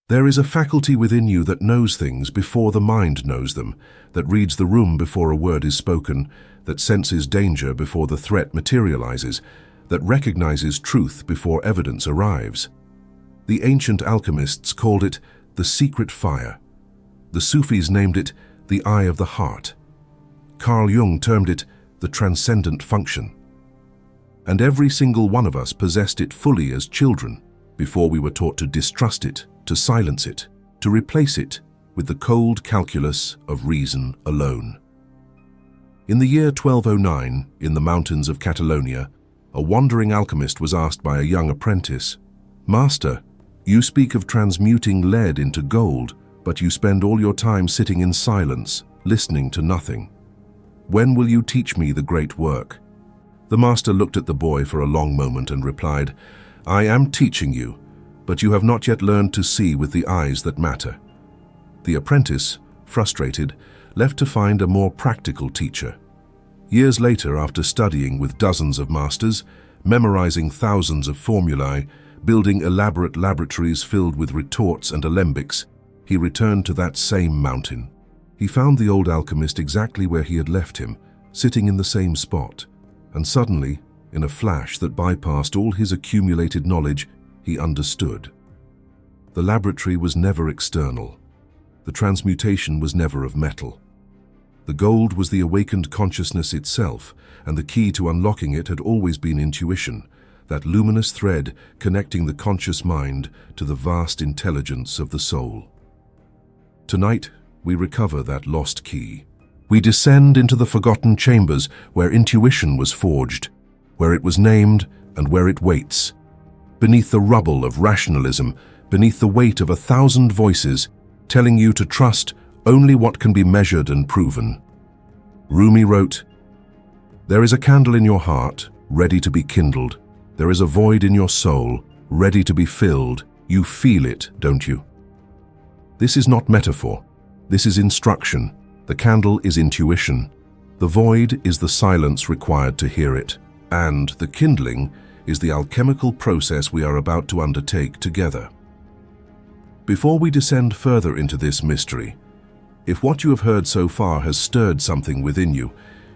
There is a faculty within you that knows things before the mind knows them, that reads the room before a word is spoken, that senses danger before the threat materializes, that recognizes truth before evidence arrives. The ancient alchemists called it the secret fire. The Sufis named it the eye of the heart. Carl Jung termed it the transcendent function. And every single one of us possessed it fully as children, before we were taught to distrust it, to silence it, to replace it with the cold calculus of reason alone. In the year 1209, in the mountains of Catalonia, a wandering alchemist was asked by a young apprentice, "Master, you speak of transmuting lead into gold, but you spend all your time sitting in silence, listening to nothing. When will you teach me the great work?" The master looked at the boy for a long moment and replied, "I am teaching you, but you have not yet learned to see with the eyes that matter." The apprentice, frustrated, left to find a more practical teacher. Years later, after studying with dozens of masters, memorizing thousands of formulae, building elaborate laboratories filled with retorts and alembics, he returned to that same mountain. He found the old alchemist exactly where he had left him, sitting in the same spot, and suddenly, in a flash that bypassed all his accumulated knowledge, he understood. The laboratory was never external. The transmutation was never of metal. The gold was the awakened consciousness itself, and the key to unlocking it had always been intuition, that luminous thread connecting the conscious mind to the vast intelligence of the soul. Tonight, we recover that lost key. We descend into the forgotten chambers where intuition was forged, where it was named and where it waits. Beneath the rubble of rationalism, beneath the weight of 1,000 voices, telling you to trust only what can be measured and proven. Rumi wrote, "There is a candle in your heart, ready to be kindled. There is a void in your soul, ready to be filled. You feel it, don't you?" This is not metaphor. This is instruction. The candle is intuition. The void is the silence required to hear it. And the kindling is the alchemical process we are about to undertake together. Before we descend further into this mystery, if what you have heard so far has stirred something within you,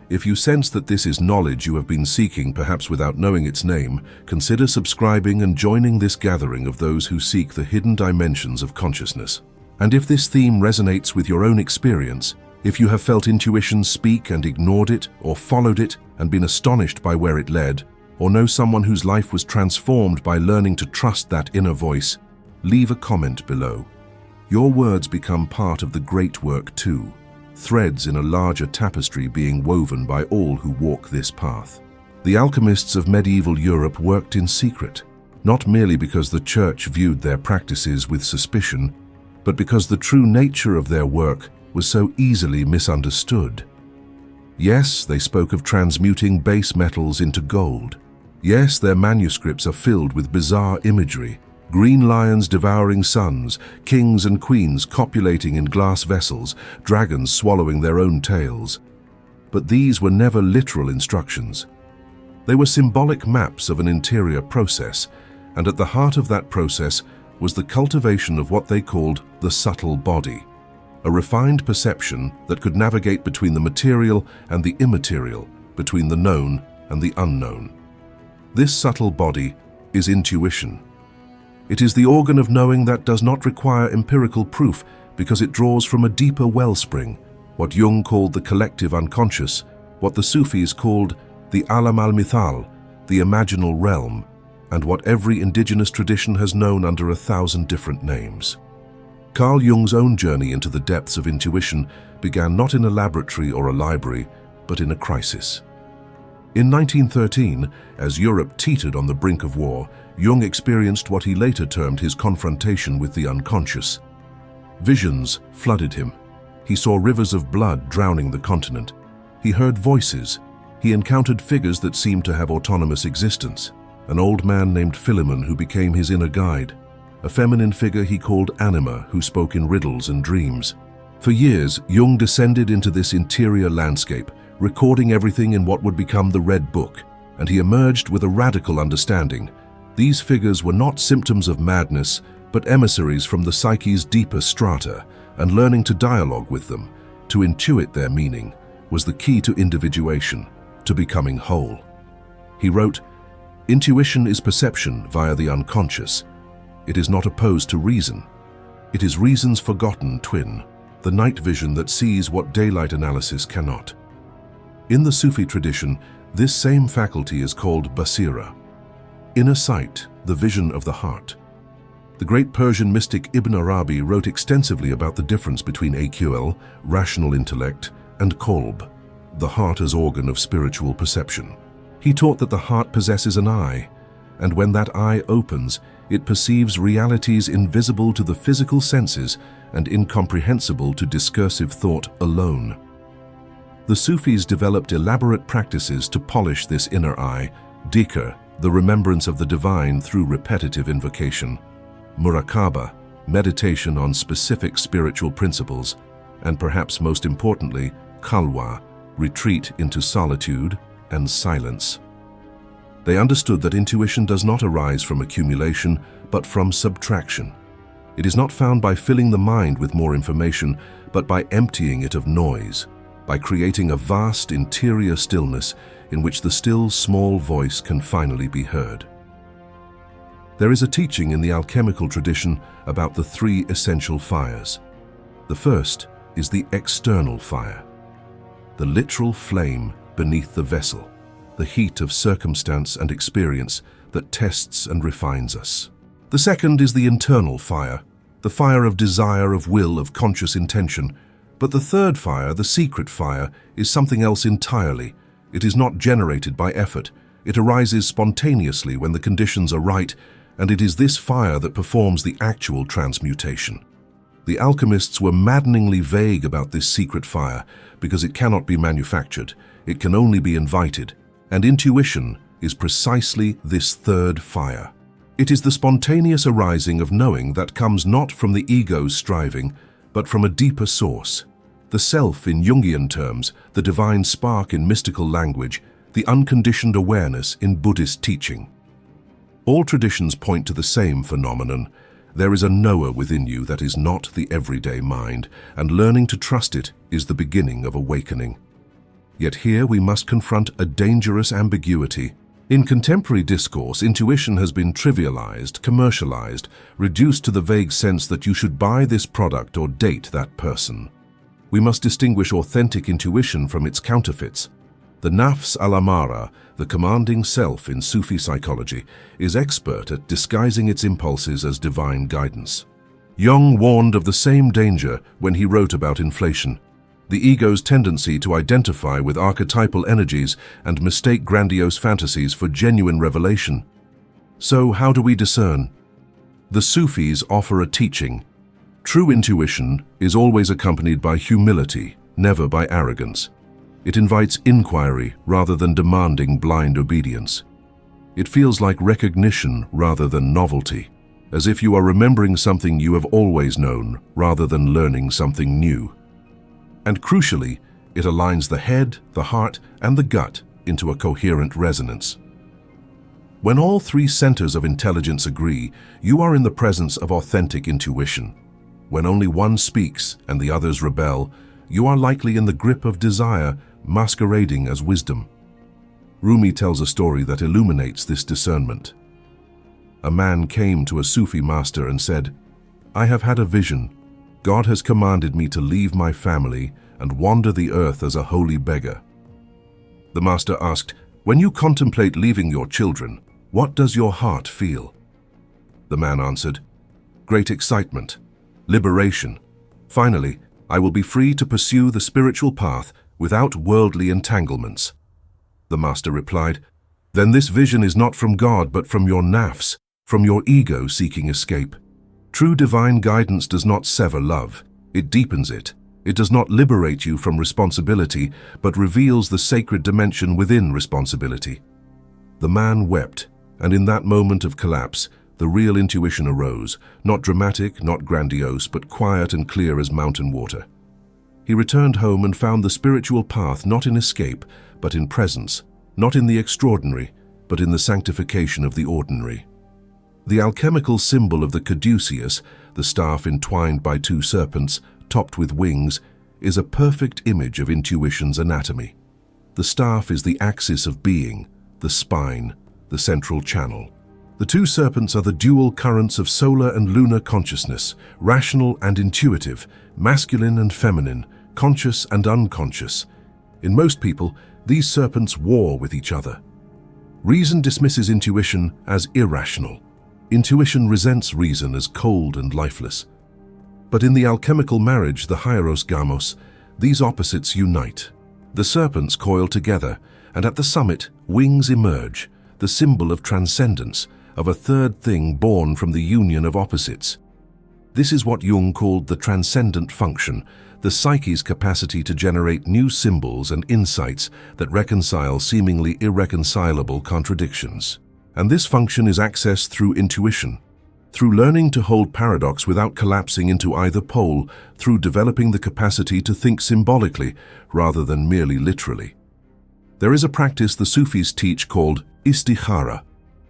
if you sense that this is knowledge you have been seeking perhaps without knowing its name, consider subscribing and joining this gathering of those who seek the hidden dimensions of consciousness. And if this theme resonates with your own experience, if you have felt intuition speak and ignored it, or followed it and been astonished by where it led, or know someone whose life was transformed by learning to trust that inner voice, leave a comment below. Your words become part of the great work too, threads in a larger tapestry being woven by all who walk this path. The alchemists of medieval Europe worked in secret, not merely because the church viewed their practices with suspicion, but because the true nature of their work was so easily misunderstood. Yes, they spoke of transmuting base metals into gold. Yes, their manuscripts are filled with bizarre imagery, green lions devouring suns, kings and queens copulating in glass vessels, dragons swallowing their own tails. But these were never literal instructions. They were symbolic maps of an interior process, and at the heart of that process was the cultivation of what they called the subtle body, a refined perception that could navigate between the material and the immaterial, between the known and the unknown. This subtle body is intuition. It is the organ of knowing that does not require empirical proof because it draws from a deeper wellspring, what Jung called the collective unconscious, what the Sufis called the alam al-mithal, the imaginal realm, and what every indigenous tradition has known under 1,000 different names. Carl Jung's own journey into the depths of intuition began not in a laboratory or a library, but in a crisis. In 1913, as Europe teetered on the brink of war, Jung experienced what he later termed his confrontation with the unconscious. Visions flooded him. He saw rivers of blood drowning the continent. He heard voices. He encountered figures that seemed to have autonomous existence. An old man named Philemon who became his inner guide. A feminine figure he called Anima who spoke in riddles and dreams. For years, Jung descended into this interior landscape, recording everything in what would become the Red Book, and he emerged with a radical understanding. These figures were not symptoms of madness, but emissaries from the psyche's deeper strata, and learning to dialogue with them, to intuit their meaning, was the key to individuation, to becoming whole. He wrote, "Intuition is perception via the unconscious. It is not opposed to reason. It is reason's forgotten twin, the night vision that sees what daylight analysis cannot." In the Sufi tradition, this same faculty is called basira, inner sight, the vision of the heart. The great Persian mystic Ibn Arabi wrote extensively about the difference between aql, rational intellect, and qalb, the heart as organ of spiritual perception. He taught that the heart possesses an eye, and when that eye opens, it perceives realities invisible to the physical senses and incomprehensible to discursive thought alone. The Sufis developed elaborate practices to polish this inner eye, dhikr, the remembrance of the divine through repetitive invocation, muraqabah, meditation on specific spiritual principles, and perhaps most importantly, khalwa, retreat into solitude and silence. They understood that intuition does not arise from accumulation, but from subtraction. It is not found by filling the mind with more information, but by emptying it of noise, by creating a vast interior stillness in which the still small voice can finally be heard. There is a teaching in the alchemical tradition about the three essential fires. The first is the external fire, the literal flame beneath the vessel, the heat of circumstance and experience that tests and refines us. The second is the internal fire, the fire of desire, of will, of conscious intention. But the third fire, the secret fire, is something else entirely. It is not generated by effort. It arises spontaneously when the conditions are right, and it is this fire that performs the actual transmutation. The alchemists were maddeningly vague about this secret fire because it cannot be manufactured. It can only be invited. And intuition is precisely this third fire. It is the spontaneous arising of knowing that comes not from the ego's striving, but from a deeper source. The self in Jungian terms, the divine spark in mystical language, the unconditioned awareness in Buddhist teaching. All traditions point to the same phenomenon. There is a knower within you that is not the everyday mind, and learning to trust it is the beginning of awakening. Yet here we must confront a dangerous ambiguity. In contemporary discourse, intuition has been trivialized, commercialized, reduced to the vague sense that you should buy this product or date that person. We must distinguish authentic intuition from its counterfeits. The nafs al-amara, the commanding self in Sufi psychology, is expert at disguising its impulses as divine guidance. Jung warned of the same danger when he wrote about inflation. The ego's tendency to identify with archetypal energies and mistake grandiose fantasies for genuine revelation. So how do we discern? The Sufis offer a teaching. True intuition is always accompanied by humility, never by arrogance. It invites inquiry rather than demanding blind obedience. It feels like recognition rather than novelty, as if you are remembering something you have always known rather than learning something new. And crucially, it aligns the head, the heart, and the gut into a coherent resonance. When all three centers of intelligence agree, you are in the presence of authentic intuition. When only one speaks and the others rebel, you are likely in the grip of desire masquerading as wisdom. Rumi tells a story that illuminates this discernment. A man came to a Sufi master and said, "I have had a vision. God has commanded me to leave my family and wander the earth as a holy beggar." The master asked, "When you contemplate leaving your children, what does your heart feel?" The man answered, "Great excitement, liberation. Finally, I will be free to pursue the spiritual path without worldly entanglements." The master replied, "Then this vision is not from God but from your nafs, from your ego seeking escape. True divine guidance does not sever love, it deepens it. It does not liberate you from responsibility, but reveals the sacred dimension within responsibility." The man wept, and in that moment of collapse, the real intuition arose, not dramatic, not grandiose, but quiet and clear as mountain water. He returned home and found the spiritual path not in escape, but in presence, not in the extraordinary, but in the sanctification of the ordinary. The alchemical symbol of the caduceus, the staff entwined by two serpents, topped with wings, is a perfect image of intuition's anatomy. The staff is the axis of being, the spine, the central channel. The two serpents are the dual currents of solar and lunar consciousness, rational and intuitive, masculine and feminine, conscious and unconscious. In most people, these serpents war with each other. Reason dismisses intuition as irrational. Intuition resents reason as cold and lifeless. But in the alchemical marriage, the hieros gamos, these opposites unite. The serpents coil together, and at the summit, wings emerge, the symbol of transcendence, of a third thing born from the union of opposites. This is what Jung called the transcendent function, the psyche's capacity to generate new symbols and insights that reconcile seemingly irreconcilable contradictions. And this function is accessed through intuition, through learning to hold paradox without collapsing into either pole, through developing the capacity to think symbolically rather than merely literally. There is a practice the Sufis teach called istikhara,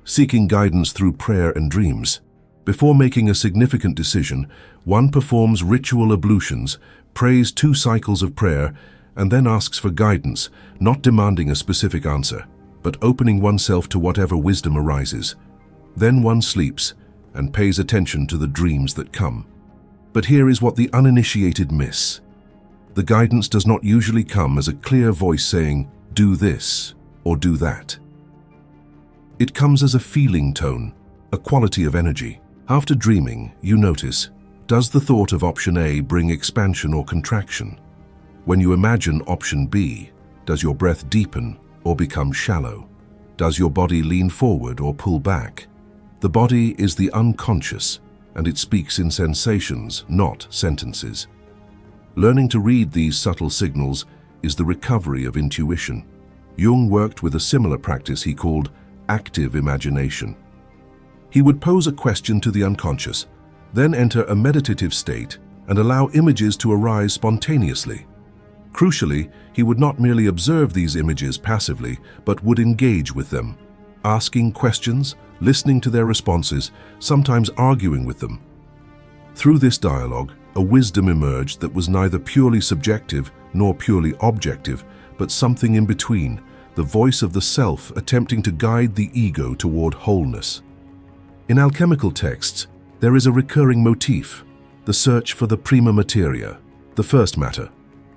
seeking guidance through prayer and dreams. Before making a significant decision, one performs ritual ablutions, prays 2 cycles of prayer, and then asks for guidance, not demanding a specific answer, but opening oneself to whatever wisdom arises. Then one sleeps and pays attention to the dreams that come. But here is what the uninitiated miss. The guidance does not usually come as a clear voice saying, "Do this," or "Do that." It comes as a feeling tone, a quality of energy. After dreaming, you notice, does the thought of option A bring expansion or contraction? When you imagine option B, does your breath deepen or become shallow? Does your body lean forward or pull back? The body is the unconscious, and it speaks in sensations, not sentences. Learning to read these subtle signals is the recovery of intuition. Jung worked with a similar practice he called active imagination. He would pose a question to the unconscious, then enter a meditative state and allow images to arise spontaneously. Crucially, he would not merely observe these images passively, but would engage with them, asking questions, listening to their responses, sometimes arguing with them. Through this dialogue, a wisdom emerged that was neither purely subjective nor purely objective, but something in between, the voice of the self attempting to guide the ego toward wholeness. In alchemical texts, there is a recurring motif, the search for the prima materia, the first matter,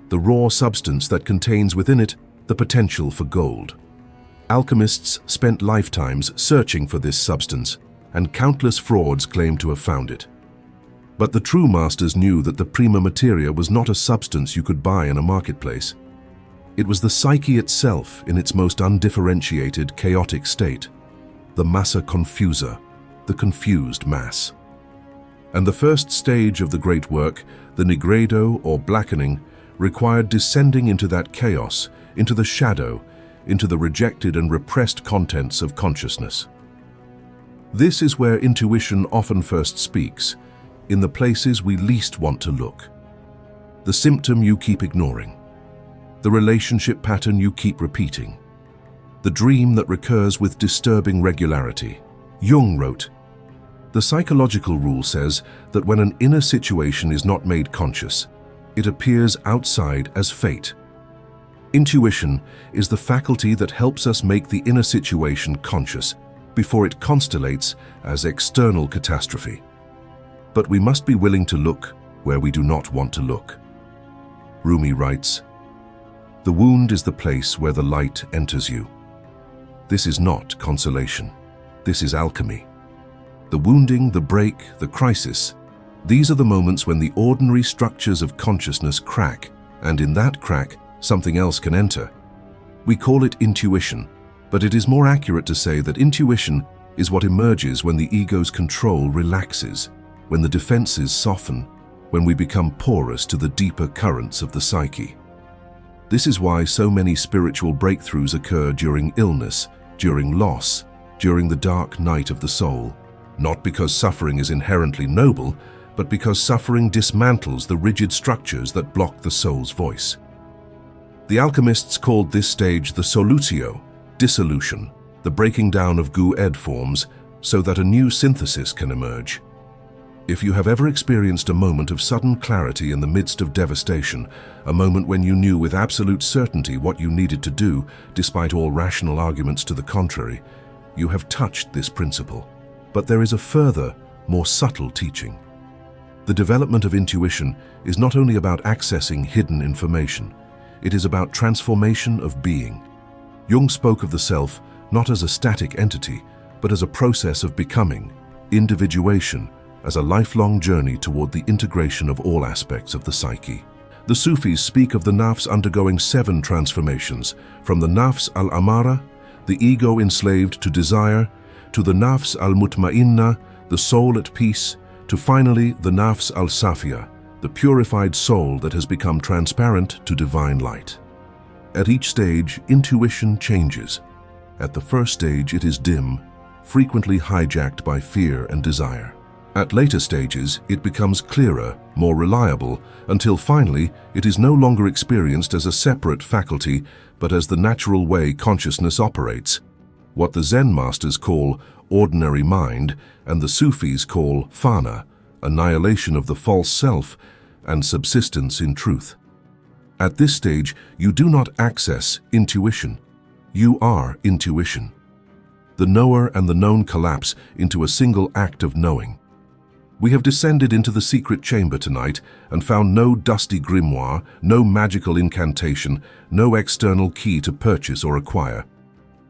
the raw substance that contains within it the potential for gold. Alchemists spent lifetimes searching for this substance, and countless frauds claim to have found it. But the true masters knew that the prima materia was not a substance you could buy in a marketplace. It was the psyche itself in its most undifferentiated, chaotic state, the massa confusa, the confused mass. And the first stage of the great work, the nigredo or blackening, required descending into that chaos, into the shadow, into the rejected and repressed contents of consciousness. This is where intuition often first speaks, in the places we least want to look. The symptom you keep ignoring, the relationship pattern you keep repeating, the dream that recurs with disturbing regularity. Jung wrote, "The psychological rule says that when an inner situation is not made conscious, it appears outside as fate. Intuition is the faculty that helps us make the inner situation conscious before it constellates as external catastrophe. But we must be willing to look where we do not want to look." Rumi writes, "The wound is the place where the light enters you." This is not consolation. This is alchemy. The wounding, the break, the crisis, these are the moments when the ordinary structures of consciousness crack, and in that crack, something else can enter. We call it intuition, but it is more accurate to say that intuition is what emerges when the ego's control relaxes, when the defenses soften, when we become porous to the deeper currents of the psyche. This is why so many spiritual breakthroughs occur during illness, during loss, during the dark night of the soul. Not because suffering is inherently noble, but because suffering dismantles the rigid structures that block the soul's voice. The alchemists called this stage the solutio, dissolution, the breaking down of gu-ed forms, so that a new synthesis can emerge. If you have ever experienced a moment of sudden clarity in the midst of devastation, a moment when you knew with absolute certainty what you needed to do, despite all rational arguments to the contrary, you have touched this principle. But there is a further, more subtle teaching. The development of intuition is not only about accessing hidden information, it is about transformation of being. Jung spoke of the self not as a static entity, but as a process of becoming, individuation, as a lifelong journey toward the integration of all aspects of the psyche. The Sufis speak of the nafs undergoing 7 transformations, from the nafs al-amara, the ego enslaved to desire, to the nafs al-mutma'inna, the soul at peace, to finally the nafs al-safia, the purified soul that has become transparent to divine light. At each stage, intuition changes. At the first stage, it is dim, frequently hijacked by fear and desire. At later stages, it becomes clearer, more reliable, until finally it is no longer experienced as a separate faculty, but as the natural way consciousness operates. What the Zen masters call ordinary mind and the Sufis call fana, annihilation of the false self, and subsistence in truth. At this stage, you do not access intuition. You are intuition. The knower and the known collapse into a single act of knowing. We have descended into the secret chamber tonight and found no dusty grimoire, no magical incantation, no external key to purchase or acquire.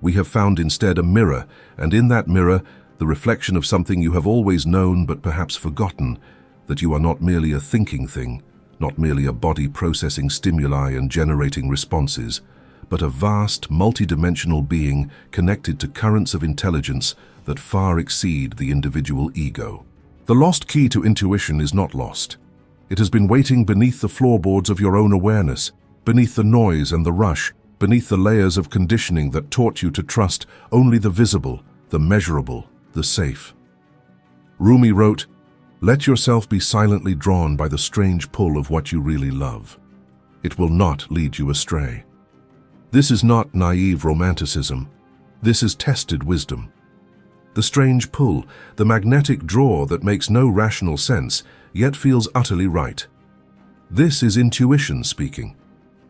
We have found instead a mirror, and in that mirror, the reflection of something you have always known but perhaps forgotten, that you are not merely a thinking thing, not merely a body processing stimuli and generating responses, but a vast, multidimensional being connected to currents of intelligence that far exceed the individual ego. The lost key to intuition is not lost. It has been waiting beneath the floorboards of your own awareness, beneath the noise and the rush, beneath the layers of conditioning that taught you to trust only the visible, the measurable, the safe. Rumi wrote, "Let yourself be silently drawn by the strange pull of what you really love. It will not lead you astray." This is not naive romanticism. This is tested wisdom. The strange pull, the magnetic draw that makes no rational sense, yet feels utterly right. This is intuition speaking.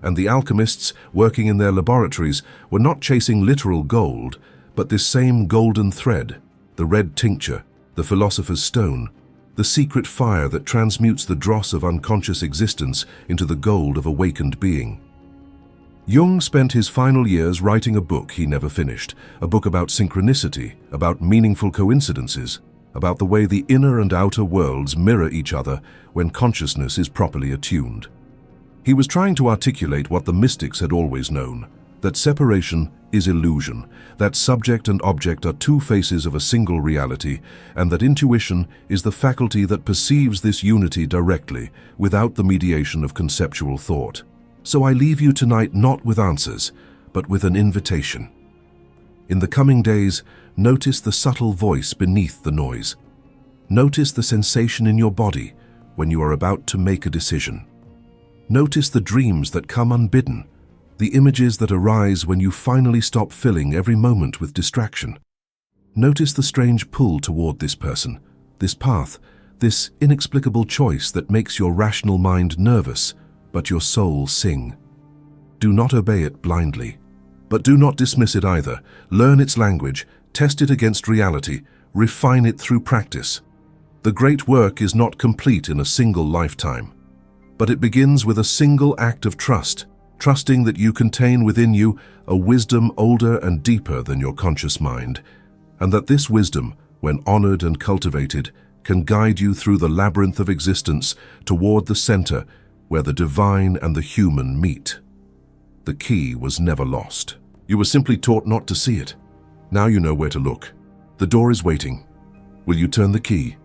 And the alchemists, working in their laboratories, were not chasing literal gold, but this same golden thread, the red tincture, the philosopher's stone, the secret fire that transmutes the dross of unconscious existence into the gold of awakened being. Jung spent his final years writing a book he never finished, a book about synchronicity, about meaningful coincidences, about the way the inner and outer worlds mirror each other when consciousness is properly attuned. He was trying to articulate what the mystics had always known, that separation is illusion, that subject and object are 2 faces of a single reality, and that intuition is the faculty that perceives this unity directly, without the mediation of conceptual thought. So I leave you tonight not with answers, but with an invitation. In the coming days, notice the subtle voice beneath the noise. Notice the sensation in your body when you are about to make a decision. Notice the dreams that come unbidden, the images that arise when you finally stop filling every moment with distraction. Notice the strange pull toward this person, this path, this inexplicable choice that makes your rational mind nervous, but your soul sing. Do not obey it blindly, but do not dismiss it either. Learn its language, test it against reality, refine it through practice. The great work is not complete in a single lifetime, but it begins with a single act of trust, trusting that you contain within you a wisdom older and deeper than your conscious mind, and that this wisdom, when honored and cultivated, can guide you through the labyrinth of existence toward the center where the divine and the human meet. The key was never lost. You were simply taught not to see it. Now you know where to look. The door is waiting. Will you turn the key?